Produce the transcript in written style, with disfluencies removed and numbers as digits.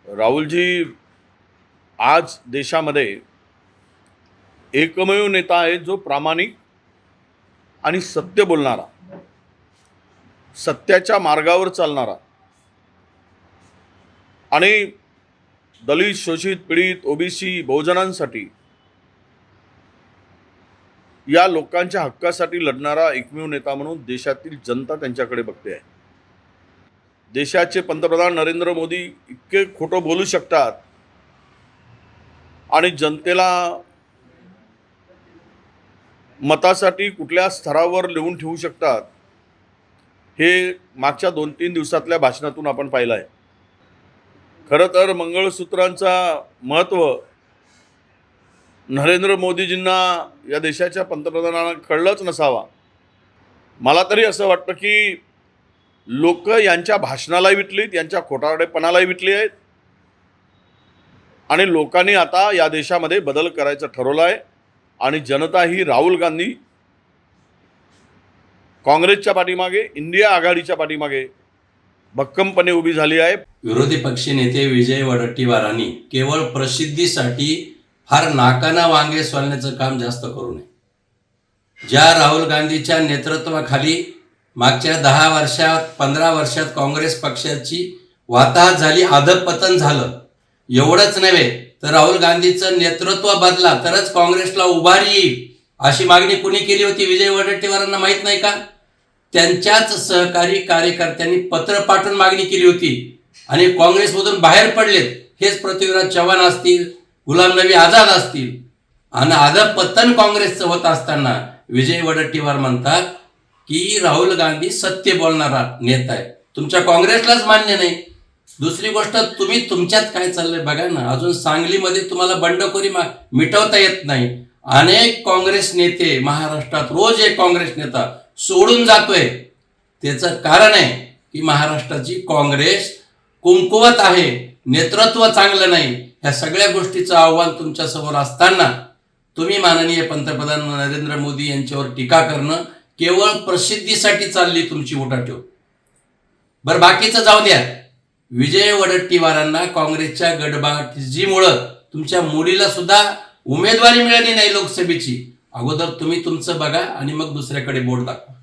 राहुलजी आज देशामध्ये एकमेव नेता आहे जो प्रामाणिक आणि सत्य बोलणारा, सत्याच्या मार्गावर चालणारा आणि दलित, शोषित, पीडित, ओबीसी, बहुजनांसाठी या लोकांच्या हक्कासाठी लढणारा एकमेव नेता म्हणून देशातील जनता त्यांच्याकडे बघते आहे. देशाचे पंतप्रधान नरेंद्र मोदी इतके खोटं बोलू शकतात आणि जनतेला मतासाठी कुठल्या स्तरावर लिहून ठेवू शकतात हे मागच्या 2-3 दिवसातल्या भाषणातून आपण पाहिलं आहे. खरं तर मंगळसूत्रांचा महत्त्व नरेंद्र मोदीजींना या देशाच्या पंतप्रधानांना कळलंच नसावा. मला तरी असं वाटतं की लोक यांच्या भाषणालाही विटलीत, यांच्या खोटारडेपणालाही विटली आहेत आणि लोकांनी आता या देशामध्ये बदल करायचं ठरवलं आहे आणि जनता ही राहुल गांधी, काँग्रेसच्या पाठीमागे, इंडिया आघाडीच्या पाठीमागे भक्कमपणे उभी झाली आहे. विरोधी पक्षनेते विजय वडेट्टीवारांनी केवळ प्रसिद्धीसाठी फार नाकाना वांगे सोलण्याचं काम जास्त करू नये. ज्या राहुल गांधीच्या नेतृत्वाखाली मागच्या 10 वर्षात 15 वर्षात काँग्रेस पक्षाची वाताहत झाली, अधपतन झालं, एवढंच नव्हे तर राहुल गांधीचं नेतृत्व बदला तरच काँग्रेसला उभारी येईल अशी मागणी कुणी केली होती? विजय वडेट्टीवारांना माहीत नाही का? त्यांच्याच सहकारी कार्यकर्त्यांनी पत्र पाठवून मागणी केली होती आणि काँग्रेसमधून बाहेर पडलेत. हेच पृथ्वीराज चव्हाण असतील, गुलाम नबी आझाद असतील. आणि अधपतन काँग्रेसचं होत असताना विजय वडेट्टीवार म्हणतात की राहुल गांधी सत्य बोलणारा नेता आहे. तुमच्या काँग्रेसलाच मान्य नाही. दुसरी गोष्ट, तुम्ही तुमच्यात काय चाललंय बघा ना. अजून सांगलीमध्ये तुम्हाला बंडखोरी मिटवता येत नाही. अनेक काँग्रेस नेते महाराष्ट्रात, रोज एक काँग्रेस नेता सोडून जातोय. त्याचं कारण आहे की महाराष्ट्राची काँग्रेस कुंकुवत आहे, नेतृत्व चांगलं नाही. ह्या सगळ्या गोष्टीचं आव्हान तुमच्यासमोर असताना तुम्ही माननीय पंतप्रधान नरेंद्र मोदी यांच्यावर टीका करणं केवळ प्रसिद्धीसाठी चालली तुमची उठाठेव. बरं, बाकीचं जाऊ द्या. विजय वडेट्टीवारांना काँग्रेसच्या गटबाजीमुळं तुमच्या मुलीला सुद्धा उमेदवारी मिळाली नाही लोकसभेची. अगोदर तुम्ही तुमचं बघा आणि मग दुसऱ्याकडे बोट दाखवा.